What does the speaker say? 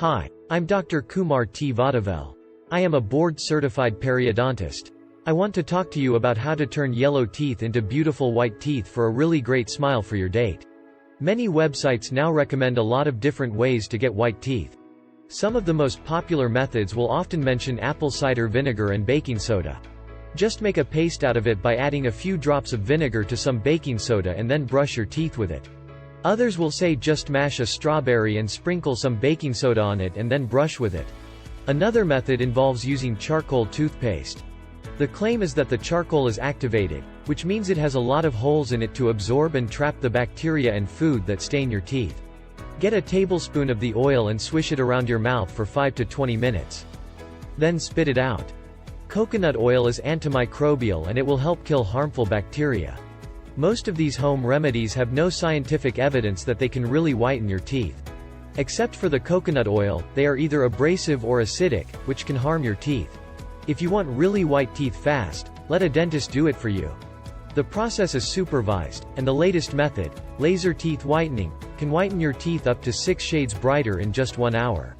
Hi, I'm Dr. Kumar T. Vadavel. I am a board-certified periodontist. I want to talk to you about how to turn yellow teeth into beautiful white teeth for a really great smile for your date. Many websites now recommend a lot of different ways to get white teeth. Some of the most popular methods will often mention apple cider vinegar and baking soda. Just make a paste out of it by adding a few drops of vinegar to some baking soda and then brush your teeth with it. Others will say just mash a strawberry and sprinkle some baking soda on it and then brush with it. Another method involves using charcoal toothpaste. The claim is that the charcoal is activated, which means it has a lot of holes in it to absorb and trap the bacteria and food that stain your teeth. Get a tablespoon of the oil and swish it around your mouth for 5 to 20 minutes. Then spit it out. Coconut oil is antimicrobial and it will help kill harmful bacteria. Most of these home remedies have no scientific evidence that they can really whiten your teeth. Except for the coconut oil, they are either abrasive or acidic, which can harm your teeth. If you want really white teeth fast, let a dentist do it for you. The process is supervised, and the latest method, laser teeth whitening, can whiten your teeth up to 6 shades brighter in just 1 hour.